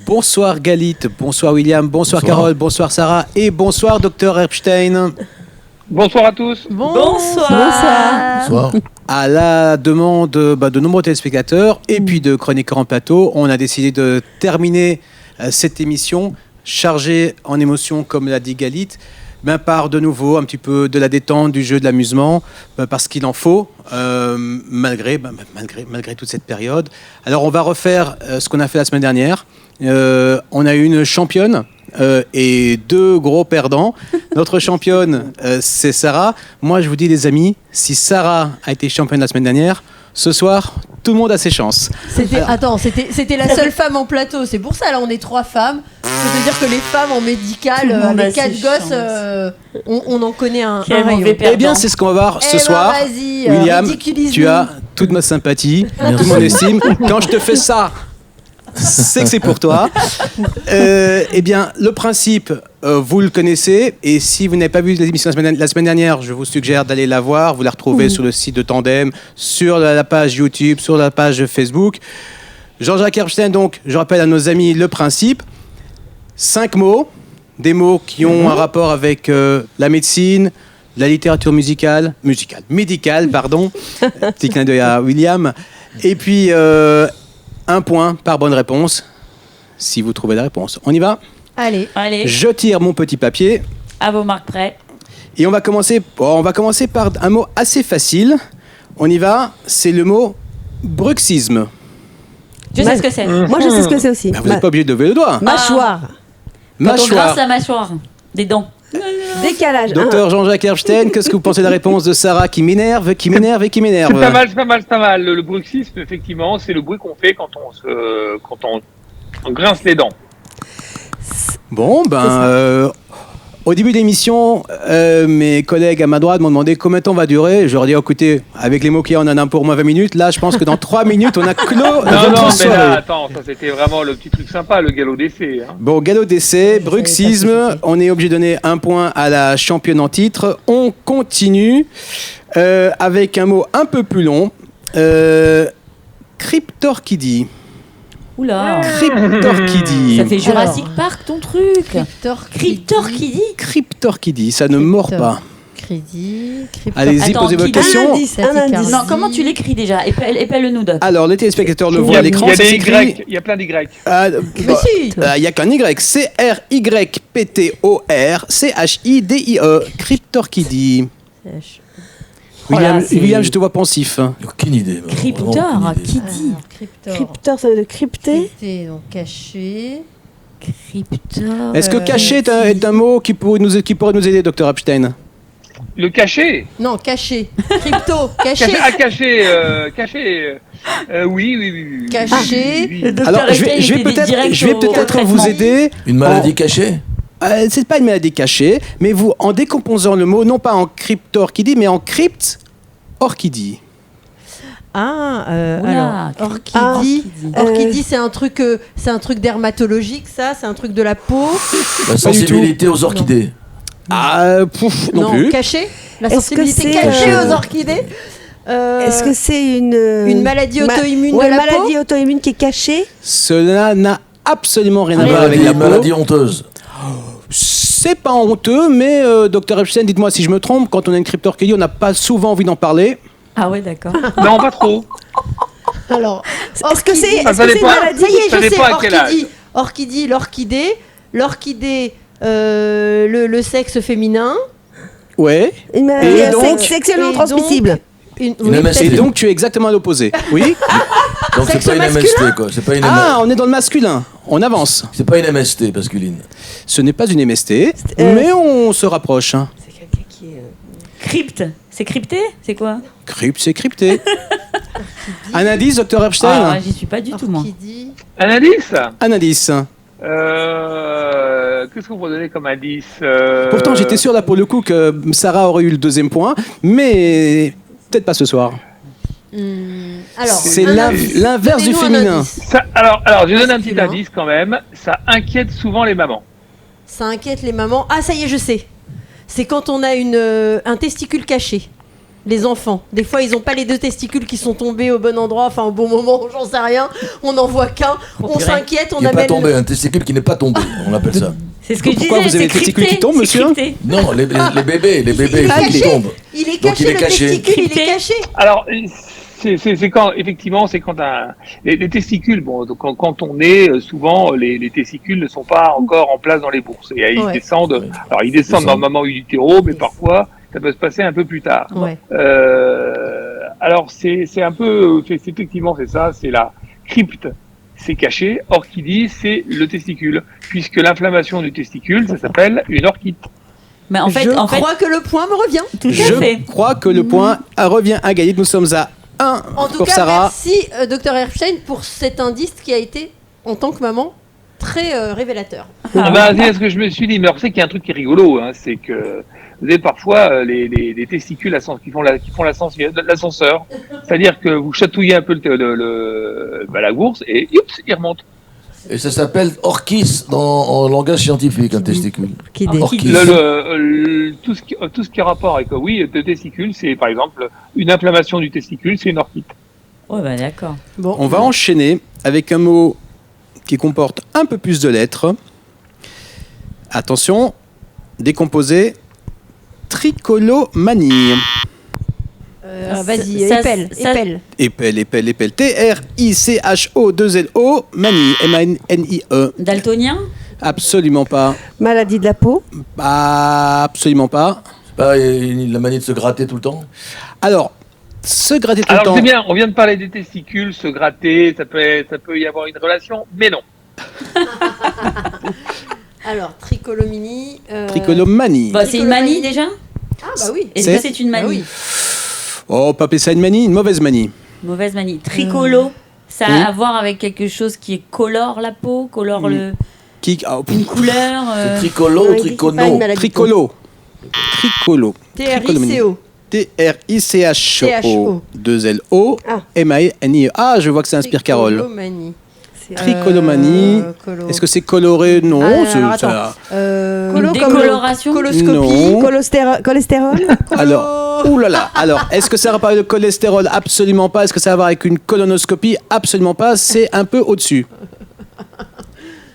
Bonsoir Galit, bonsoir William, bonsoir Carole, bonsoir Sarah et bonsoir Dr Epstein. Bonsoir à tous. Bonsoir. À la demande de nombreux téléspectateurs et puis de chroniqueurs en plateau, on a décidé de terminer cette émission chargée en émotions, comme l'a dit Galit, par de nouveau un petit peu de la détente, du jeu, de l'amusement, parce qu'il en faut, malgré toute cette période. Alors on va refaire ce qu'on a fait la semaine dernière. On a eu une championne et deux gros perdants. Notre championne, c'est Sarah. Moi, je vous dis, les amis, si Sarah a été championne la semaine dernière, ce soir, tout le monde a ses chances. C'était la seule femme en plateau. C'est pour ça, là, on est 3 femmes. C'est-à-dire que les femmes en médical, avec 4 gosses, on en connaît un rayon. Eh bien, c'est ce qu'on va voir ce soir. William, tu as toute ma sympathie, toute mon estime. Quand je te fais ça, c'est que c'est pour toi. Eh bien, le principe, vous le connaissez. Et si vous n'avez pas vu l'émission la semaine dernière, je vous suggère d'aller la voir. Vous la retrouvez sur le site de Tandem, sur la page YouTube, sur la page Facebook. Jean-Jacques Epstein, donc, je rappelle à nos amis le principe. 5 mots, des mots qui ont un rapport avec la médecine, la littérature médicale, petit clin d'œil à William. Et puis... 1 point par bonne réponse, si vous trouvez la réponse. On y va ? Allez. Je tire mon petit papier. À vos marques prêts. Et on va commencer par un mot assez facile. On y va, c'est le mot bruxisme. Je sais ce que c'est. Moi, je sais ce que c'est aussi. Vous n'êtes pas obligé de lever le doigt. Mâchoire. Quand on grince la mâchoire. Des dents. Décalage. Docteur Jean-Jacques Epstein, qu'est-ce que vous pensez de la réponse de Sarah qui m'énerve C'est pas mal. Le bruxisme, effectivement, c'est le bruit qu'on fait quand on grince les dents. Bon, au début de l'émission, mes collègues à ma droite m'ont demandé combien de temps va durer. Je leur ai dit, écoutez, avec les mots qu'il y a, on en a pour moins 20 minutes. Là, je pense que dans 3 minutes, on a clos non, mais là, attends, ça c'était vraiment le petit truc sympa, le galop d'essai. Hein. Bon, galop d'essai, bruxisme, on est obligé de donner 1 point à la championne en titre. On continue avec un mot un peu plus long. Cryptorchidie. Oula. Cryptorchidie. Ça fait Jurassic Park ton truc. Cryptorchidie, ça ne mord pas. Allez-y, posez vos questions. Un indice. Non, comment tu l'écris déjà ? Épelle-le-nous, Doc. Alors, les téléspectateurs le voient à l'écran. Il y a plein d'Y. Il n'y a qu'un Y. CRYPTOR Cryptorchidie. William, je te vois pensif. Aucune idée. Cryptor, qui dit ? Crypteur, ça veut dire crypté. Donc caché. Cryptor. Est-ce que caché est un mot qui pourrait nous aider, Dr Epstein ? Le cachet. Non, caché. Crypto, caché. Caché. Oui. Caché. Oui. Alors, je vais peut-être vous aider. Une maladie cachée ? C'est pas une maladie cachée, mais en décomposant le mot, non pas en cryptorchidie, mais en cryptorchidie. Alors, orchidie, c'est un truc dermatologique, ça, c'est un truc de la peau. La sensibilité aux orchidées. Non plus. Caché. La Est-ce que sensibilité c'est, cachée aux orchidées. Est-ce que c'est une maladie auto-immune de la peau ? peau ? Maladie auto-immune qui est cachée ? Cela n'a absolument rien à voir avec la maladie honteuse. C'est pas honteux, mais Dr Epstein, dites-moi si je me trompe, quand on a une cryptorchidie, on n'a pas souvent envie d'en parler. Ah ouais, d'accord. Non, pas trop. Alors, est-ce que c'est une maladie ? Ça y est, je sais, à quel âge. orchidie, l'orchidée, le sexe féminin. Ouais. Une maladie sexuellement transmissible. Et donc tu es exactement à l'opposé. Oui. Donc c'est pas une MST quoi. C'est pas une on est dans le masculin. On avance. C'est pas une MST masculine. Ce n'est pas une MST, mais on se rapproche. C'est quelqu'un qui est crypte. C'est crypté ? C'est quoi ? Crypte, c'est crypté. Un indice, Dr Epstein ? J'y suis pas du tout moi. Un indice ? Un indice. Qu'est-ce qu'on pourrait donner comme indice Pourtant, j'étais sûr là pour le coup que Sarah aurait eu le 2e point, mais peut-être pas ce soir. Alors, c'est l'inverse du féminin. Alors, je donne un petit indice quand même. Ça inquiète souvent les mamans. Ça inquiète les mamans. Ah, ça y est, je sais. C'est quand on a un testicule caché. les enfants. Des fois, ils n'ont pas les 2 testicules qui sont tombés au bon endroit, enfin au bon moment, j'en sais rien. On n'en voit qu'un. On s'inquiète, on Il n'est pas amène. tombé, un testicule qui n'est pas tombé, on appelle ça. C'est ce que je disais. Pourquoi vous avez des testicules qui tombent, monsieur ? Non, les bébés caché. qui tombent. Il est Donc, caché, il est le caché. testicule, il est caché. Alors, c'est quand, effectivement, c'est quand les testicules, bon, donc quand on est, souvent, les testicules ne sont pas encore en place dans les bourses. Et ils descendent, alors ils descendent normalement in utero, mais parfois, ça peut se passer un peu plus tard. Ouais. Alors, c'est un peu, effectivement, c'est ça, c'est la crypte, c'est caché, orchidie, c'est le testicule, puisque l'inflammation du testicule, ça s'appelle une orchite. Mais en fait, je crois que le point me revient. Tout à fait. Je crois que le point revient à Gaël. Nous sommes à 1 En tout pour cas, Sarah. merci Dr Epstein pour cet indice qui a été, en tant que maman, très révélateur. C'est ce que je me suis dit, mais alors c'est qu'il y a un truc qui est rigolo, hein, c'est que vous avez parfois les testicules qui font l'ascenseur, c'est-à-dire que vous chatouillez un peu la bourse et ils remontent. Et ça s'appelle orchis en langage scientifique, un testicule. Orchis. Tout ce qui a rapport avec le testicule, c'est par exemple une inflammation du testicule, c'est une orchite. Ouais, bah d'accord. Bon. On va enchaîner avec un mot qui comporte un peu plus de lettres. Attention, décomposé, trichotillomanie. Vas-y, épelle. Épelle. T-R-I-C-H-O-2-L-O, manie, M-A-N-I-E. Daltonien ? Absolument pas. Maladie de la peau. Absolument pas. C'est pas la manie de se gratter tout le temps. Alors, se gratter tout le Alors temps. c'est bien, on vient de parler des testicules, se gratter, ça peut y avoir une relation, mais non. Alors, trichotillomanie. Trichotillomanie. Bah, c'est une manie déjà ? Ah bah oui. Est-ce que c'est une manie ? Bah oui. Oh, pas appeler ça une manie, une mauvaise manie. Mauvaise manie. Tricolo, ça a à voir avec quelque chose qui colore la peau, colore une couleur. C'est tricolo ou tricono ? Tricolo. T-R-I-C-O. T-R-I-C-H-O. 2-L-O. M-A-N-I-E. Ah, je vois que ça inspire Carole. Trichotillomanie. Trichotillomanie. Est-ce que c'est coloré ? Non. Une décoloration ? Coloscopie. Non. Cholestérol. Alors, oulala. Alors, est-ce que ça a rapport avec le cholestérol ? Absolument pas. Est-ce que ça a à voir avec une colonoscopie ? Absolument pas. C'est un peu au-dessus.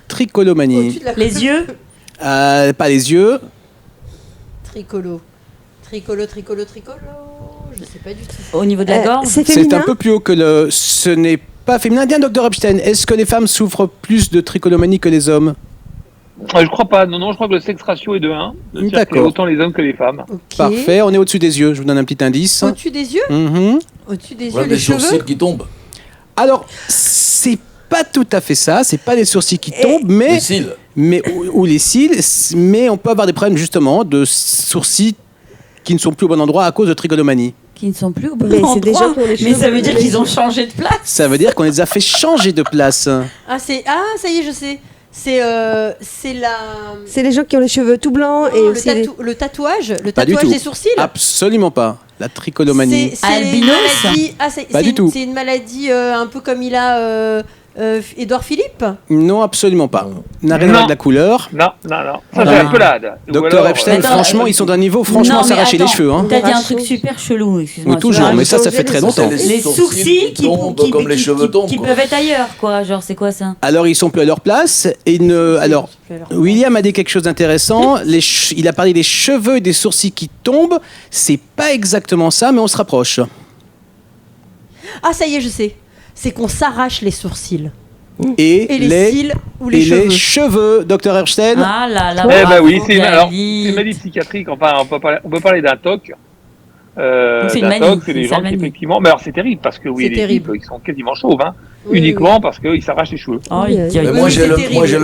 Trichotillomanie. Les yeux ? Pas les yeux. Tricolo. Je sais pas du tout. Au niveau de la gorge ? C'est un peu plus haut que ce n'est pas féminin. Bien, Dr Epstein, est-ce que les femmes souffrent plus de trichotillomanie que les hommes ? Je crois pas. Non, je crois que le sexe ratio est de 1. D'accord. Autant les hommes que les femmes. Okay. Parfait, on est au-dessus des yeux. Je vous donne un petit indice. Au-dessus des yeux Au-dessus des yeux, les cheveux sourcils qui tombent. Alors, c'est pas tout à fait ça. C'est pas les sourcils qui tombent, mais... Les cils. Ou les cils. Mais on peut avoir des problèmes, justement, de sourcils qui ne sont plus au bon endroit à cause de trichotillomanie. Qui ne sont plus au bon Mais endroit. c'est des gens qui ont les cheveux. Mais ça veut dire qu'ils ont changé de place. Ça veut dire qu'on les a fait changer de place. ça y est, je sais. C'est les gens qui ont les cheveux tout blancs et aussi le tatouage Pas du tout. des sourcils. Absolument pas. La trichotillomanie. C'est Albinos. Pas du tout. C'est une maladie un peu comme il a Édouard Philippe. Non, absolument pas. N'a rien à voir avec la couleur. Non. Ça, c'est la pelade. Docteur Epstein, franchement, ils sont d'un niveau, franchement, s'arracher les cheveux. Hein. T'as dit un truc super chelou, excuse-moi. Oui, toujours, mais ça fait très longtemps. Les sourcils qui peuvent être ailleurs, quoi. Genre, c'est quoi ça ? Alors, ils sont plus à leur place. Alors, William a dit quelque chose d'intéressant. Il a parlé des cheveux et des sourcils qui tombent. C'est pas exactement ça, mais on se rapproche. Ah, ça y est, je sais. C'est qu'on s'arrache les sourcils. Et les cils ou les et cheveux. les cheveux, Dr Epstein. Ah là là. Eh ben oui, c'est Galit. une maladie psychiatrique. Enfin, on peut parler d'un TOC. C'est une d'un manie, TOC, c'est des c'est gens ça, qui manie. effectivement. Mais alors c'est terrible parce que C'est les terrible. types, ils sont quasiment chauves, hein, Oui, uniquement parce qu'ils s'arrachent les cheveux. Oh, Oui, Mais moi, c'est j'ai le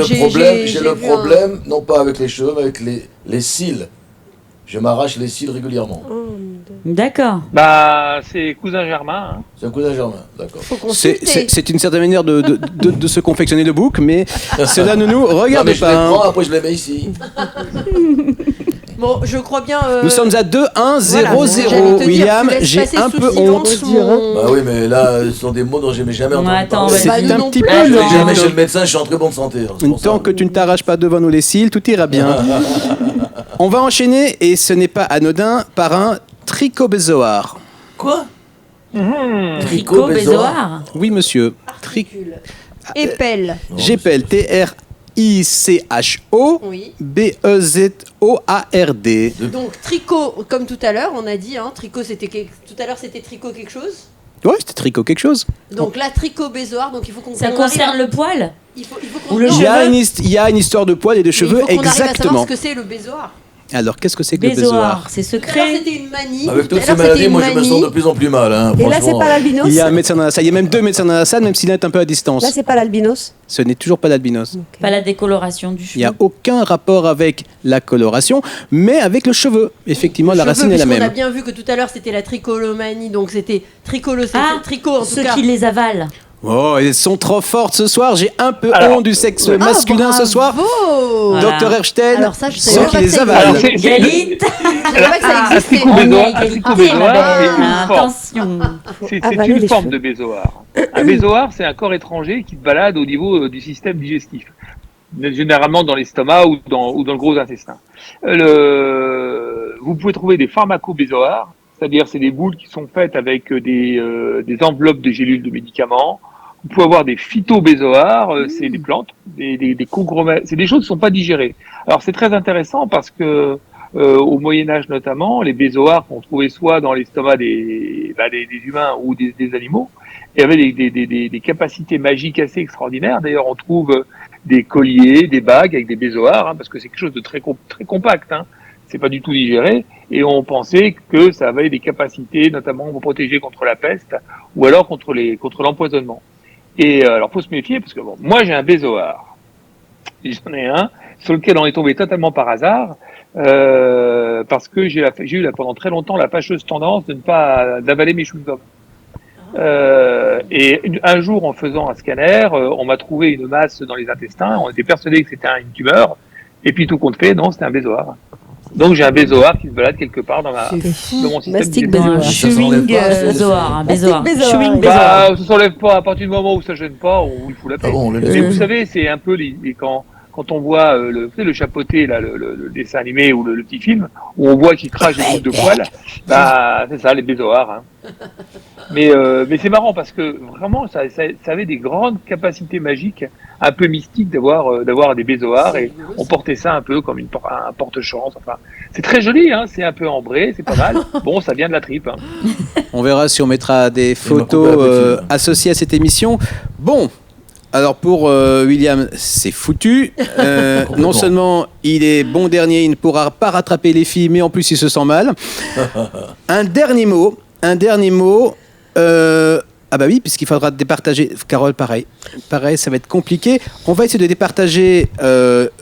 terrible. problème, non pas avec les cheveux, mais avec les cils. Je m'arrache les cils régulièrement. D'accord. Bah, c'est cousin germain. Hein. C'est un cousin germain, d'accord. Faut consulter. C'est une certaine manière de se confectionner le bouc, mais cela ne nous Non, regarde mais je les pas. prends, après je les mets ici. Bon, je crois bien. Nous sommes à 2-1-0-0. J'allais te dire, William, tu laisses j'ai passer un sous peu silence honte. Bah oui, mais là, ce sont des mots dont je n'ai jamais entendu attends, parler. bah, C'est nous un non petit plus. peu le Jamais chez le médecin, je suis en très bonne santé. hein, c'est pour Tant ça. que tu ne t'arraches pas devant nous les cils, tout ira bien. On va enchaîner, et ce n'est pas anodin, par un trichobezoar. Quoi? Trichobezoar. Oui, monsieur. Épelle. J'épelle Tricho Oui. Bezoard. Donc tricot, comme tout à l'heure, on a dit, hein, tricot tout à l'heure c'était tricot quelque chose. Ouais, c'était tricot quelque chose. Donc la trichobezoar, donc il faut qu'on. Ça concerne le poil. Il faut qu'on. Ou le Il y a une histoire de poils et de cheveux, il faut qu'on arrive à savoir exactement. ce que c'est le bezoar. Alors, qu'est-ce que c'est que le Bezoar, bezoar? c'est Tout à l'heure, secret. c'était une manie. Avec toutes Tout à ces l'heure, maladies, c'était moi une je me sens manie. de plus en plus mal. Hein, Et là, c'est franchement. pas l'albinos. Il y a un médecin dans la salle. Il y a même 2 médecins dans la salle, même s'il est un peu à distance. Là, c'est pas l'albinos. Ce n'est toujours pas l'albinos. Pas la décoloration du Il n'y a cheveu. aucun rapport avec la coloration, mais avec le cheveu. Effectivement, la racine est la On a même. bien vu que tout à l'heure c'était la tricolomanie, donc c'était tricot en tout ceux cas. qui les avalent. Oh, elles sont trop fortes ce soir. J'ai un peu Alors, honte du sexe masculin ce soir. Bravo. Voilà. Docteur Erstein, Alors ça, je ceux savais qui pas que les ça avalent. Alors, Galit. Je savais pas que ça Un existait. trichobezoar, On est égalité, trichobezoar, ma c'est belle. une forme. Attention. C'est Avaler une les forme cheveux. de bézoar. Un bézoar, c'est un corps étranger qui te balade au niveau du système digestif, généralement dans l'estomac ou dans le gros intestin. Vous pouvez trouver des pharmacobézoars, c'est-à-dire c'est des boules qui sont faites avec des enveloppes de gélules de médicaments. Vous pouvez avoir des phytobézoars, c'est des plantes, des congromètres, c'est des choses qui ne sont pas digérées. Alors c'est très intéressant parce que au Moyen-Âge notamment, les bézoars qu'on trouvait soit dans l'estomac des humains ou des animaux, et avaient des capacités magiques assez extraordinaires. D'ailleurs, on trouve des colliers, des bagues avec des bézoars, hein, parce que c'est quelque chose de très compact, hein. C'est pas du tout digéré, et on pensait que ça avait des capacités, notamment pour protéger contre la peste, ou alors contre l'empoisonnement. Et alors, faut se méfier, parce que bon, moi j'ai un bézoar, j'en ai un sur lequel on est tombé totalement par hasard, parce que j'ai eu pendant très longtemps la fâcheuse tendance d'avaler mes chewing-gums. Et un jour, en faisant un scanner, on m'a trouvé une masse dans les intestins. On était persuadé que c'était une tumeur. Et puis tout compte fait, non, c'était un bézoar. Donc j'ai un bézoar qui se balade quelque part dans mon système Mastic Un bézoar. chewing bézoar. Un bézoar. Bézoar. Chewing bézoar. ça s'enlève pas à partir du moment où ça gêne pas, on lui fout la paix. Ah bon, on le Mais laisse. vous savez, c'est un peu quand on voit le chapeauté, là, le dessin animé ou le petit film, où on voit qu'il crache des boules de poils, bah c'est ça, les bézoars. Hein. Mais c'est marrant parce que vraiment, ça avait des grandes capacités magiques, un peu mystiques d'avoir des bézoars, et on portait ça un peu comme un porte-chance. Enfin, c'est très joli, hein, c'est un peu ambré, c'est pas mal. Bon, ça vient de la tripe. Hein. On verra si on mettra des photos associées à cette émission. Bon. Alors pour William, c'est foutu. Non seulement il est bon dernier, il ne pourra pas rattraper les filles, mais en plus il se sent mal. Un dernier mot. Ah bah oui, puisqu'il faudra départager. Carole, pareil, ça va être compliqué. On va essayer de départager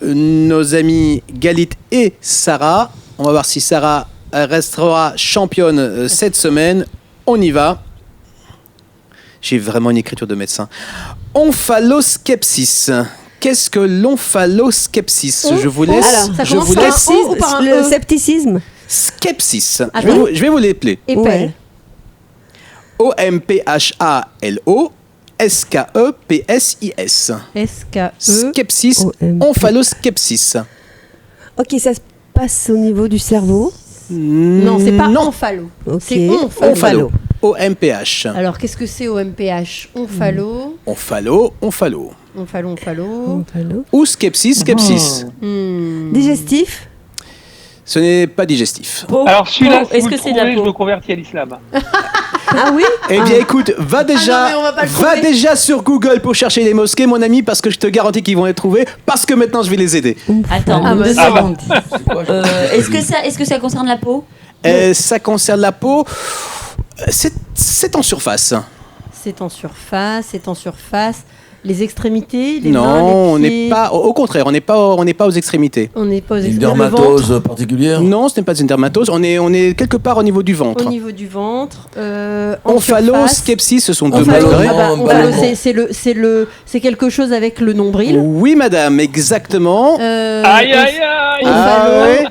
nos amis Galit et Sarah. On va voir si Sarah restera championne cette semaine. On y va. J'ai vraiment une écriture de médecin. Omphaloskepsis. Qu'est-ce que l'omphaloskepsis? Je vous laisse. Alors, ça commence par un O ou par un Le E? scepticisme. Skepsis. Attends. Je vais vous l'épeler. Épelle. Ouais. O-M-P-H-A-L-O S-K-E-P-S-I-S. S-K-E. Skepsis. O-M-P. Omphaloskepsis. Ok, ça se passe au niveau du cerveau. Non, c'est pas Non. omphalo. Ok. C'est omphalo. Omphalo. O-M-P-H. Alors, qu'est-ce que c'est OMPH? Omphalo. Omphalo. Omphalo. Ou skepsis. Digestif. Ce n'est pas digestif. Peau. Alors celui-là, Peau. si Est-ce vous que le c'est de la trouvez, je peau? me convertis à l'islam. Ah oui. Eh bien, écoute, va non, mais on va pas le trouver. déjà sur Google pour chercher les mosquées, mon ami, parce que je te garantis qu'ils vont les trouver, parce que maintenant je vais les aider. Attends, Ah, bah, deux ça secondes. C'est quoi, Est-ce que ça concerne la peau? Ça concerne la peau. C'est en surface. C'est en surface. Les extrémités, les mains, Non, on les pieds. n'est pas. Au contraire, on n'est pas aux extrémités. On n'est pas aux Une extrémités. Le ventre. dermatose particulière? Non, ce n'est pas une dermatose. On est quelque part au niveau du ventre. Au niveau du ventre. En Omphalo, surface. skepsis, ce sont deux Omphalo, degrés. ah bah, omphalo, Ballonnement. c'est quelque chose avec le nombril. Oui, madame, exactement. Aïe, aïe, aïe. Ah ouais.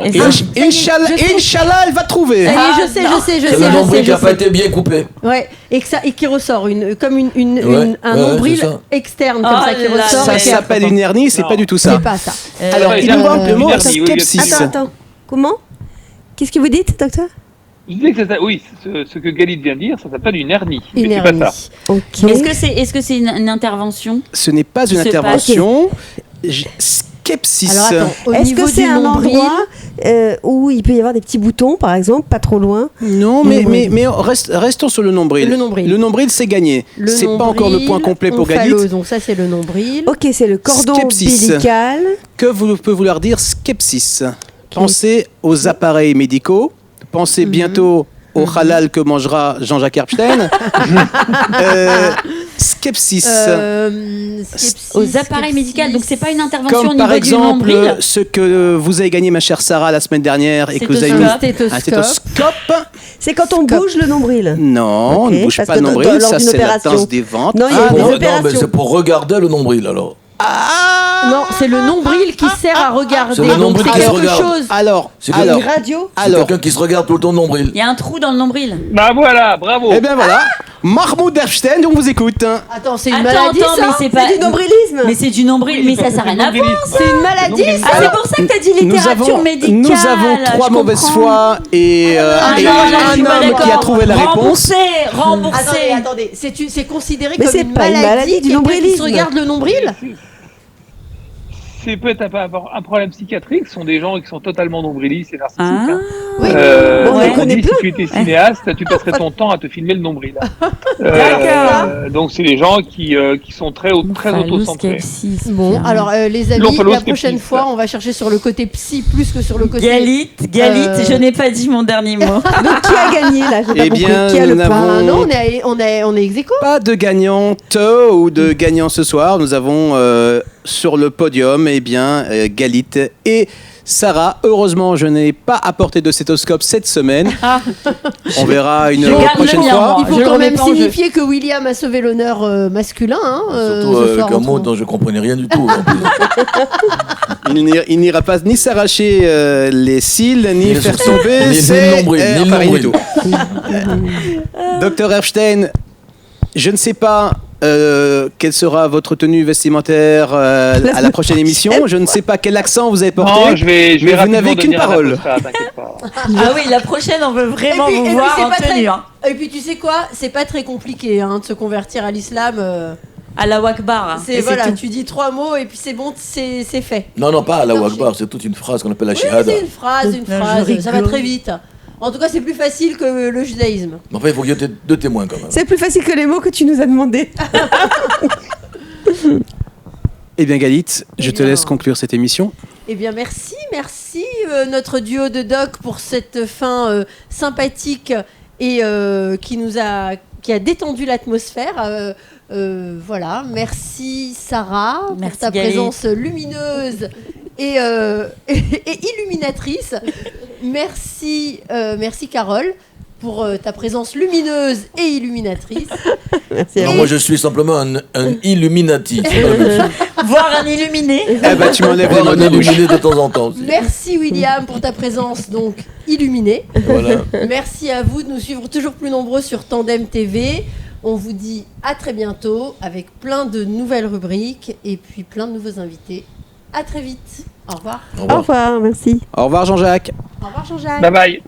Est-ce- Inch'Allah, elle va trouver. Ça y est, je sais. C'est le nombril qui n'a pas été bien coupé. Ouais, et qui ressort comme un ouais, nombril c'est ça. externe comme Oh ça qui là là. ressort. Ça et qui s'appelle est- une hernie, c'est Non. pas du tout ça. C'est pas ça. Alors, Ouais, il nous manque le mot une hernie, oui, skepsis. effectivement. Attends. Comment? Qu'est-ce que vous dites, docteur? Je disais que oui, ce que Galit vient de dire, ça s'appelle une hernie. Une mais hernie. c'est pas ça. Ok. Est-ce que c'est une intervention? Ce n'est pas une intervention. Skepsis. Alors attends, au Est-ce niveau que c'est du un nombril, endroit où il peut y avoir des petits boutons, par exemple, pas trop loin? Non, mais restons sur le nombril. Le nombril. Le nombril, c'est gagné. C'est pas encore le point complet pour Galit. Donc ça, c'est le nombril. Ok, c'est le cordon Skepsis. ombilical. Que peut vouloir dire skepsis? Pensez aux appareils médicaux. Pensez bientôt au halal que mangera Jean-Jacques Epstein. Skepsis. Aux appareils médicaux, donc c'est pas une intervention au Comme niveau par exemple du nombril. ce que vous avez gagné, ma chère Sarah, la semaine dernière et que vous avez mis un stéthoscope. C'est quand on bouge le nombril. Non, on ne bouge parce pas que le nombril, lors ça d'une c'est la opération. danse des ventres. Non, il y a des Non, mais opérations. c'est pour regarder le nombril alors. Non, c'est le nombril qui sert à regarder. C'est le Donc nombril c'est qui se quelque regarde. chose. Alors, C'est Une radio. C'est quelqu'un qui se regarde tout le temps le nombril. Il y a un trou dans le nombril. Bah voilà, bravo. eh bien voilà, Mahmoud Epstein, on vous écoute. Attends, c'est une Attends, maladie attends, ça mais c'est pas. C'est du nombrilisme. Mais c'est du nombril, mais ça n'a rien à voir. C'est une maladie ça. Ah, c'est pour ça que t'as dit littérature médicale. Nous avons 3 je mauvaises comprends. foi et Ah, et non, là, je suis un pas homme d'accord. qui a trouvé la réponse. Remboursé. Attendez, c'est considéré Mais comme c'est une pas une maladie du quelqu'un qui nombrilisme. se regarde le nombril. C'est peut-être un problème psychiatrique. Ce sont des gens qui sont totalement nombrilistes et narcissiques. Ah. hein. Oui. Euh, Bon, on ouais. en connaît Si plein. tu étais cinéaste, tu passerais ton temps à te filmer le nombril. Donc c'est des gens qui sont très autocentrés. Bon, alors les amis, la prochaine fois, on va chercher sur le côté psy plus que sur le côté. Galit, je n'ai pas dit mon dernier mot. Donc qui a gagné là? J'ai pas Eh bien, compris. Qui a le nous point? n'avons- Ah non, on est ex aequo. Pas de gagnante ou de gagnant ce soir. Nous avons sur le podium Galit et Sarah. Heureusement, je n'ai pas apporté de stéthoscope cette semaine. On verra une Je garde prochaine le mien, fois. moi. Il faut Je le quand remets même pas en jeu. signifier que William a sauvé l'honneur masculin. Surtout ce avec soir, un entre mot nous. dont je comprenais rien du tout. En plus. Il n'ira pas ni s'arracher les cils, ni Ni faire le- tomber ni le ses nombril, ni le enfin, rien du nombril. tout. Docteur Epstein, je ne sais pas quelle sera votre tenue vestimentaire à la prochaine émission. Je ne sais pas quel accent vous avez porté. Non, je vais mais vous rapidement n'avez qu'une devenir un parole. apostat, t'inquiète pas. Ah oui, la prochaine, on veut vraiment Et puis, vous voir en c'est pas tenue. très- hein. Et puis tu sais quoi, c'est pas très compliqué de se convertir à l'islam. À la Wakbar. hein. C'est Et voilà, tout. tu dis 3 mots et puis c'est bon, c'est fait. Non, pas à la Non, Wakbar, c'est toute une phrase qu'on appelle la Oui, shahada. c'est une phrase, ça va très vite. En tout cas, c'est plus facile que le judaïsme. Mais enfin, il faut qu'il y ait 2 témoins quand même. C'est plus facile que les mots que tu nous as demandé. Eh bien, Galit, je te bien. laisse conclure cette émission. Eh bien, merci notre duo de doc pour cette fin sympathique et qui a détendu l'atmosphère. Voilà, merci Sarah Merci, pour ta Galit. présence lumineuse et illuminatrice. Merci Carole pour ta présence lumineuse et illuminatrice. Merci. Alors moi je suis simplement un Illuminati. C'est pas la même chose. Voir un illuminé. Eh ben, tu m'enlèves les Voir mots un de la bouche. illuminé de temps en temps aussi. Merci William pour ta présence donc illuminée. Voilà. Merci à vous de nous suivre toujours plus nombreux sur Tandem TV. On vous dit à très bientôt avec plein de nouvelles rubriques et puis plein de nouveaux invités. À très vite. Au revoir. Au Au revoir. revoir, merci. Au revoir, Jean-Jacques. Au revoir Jean-Jacques. Bye bye.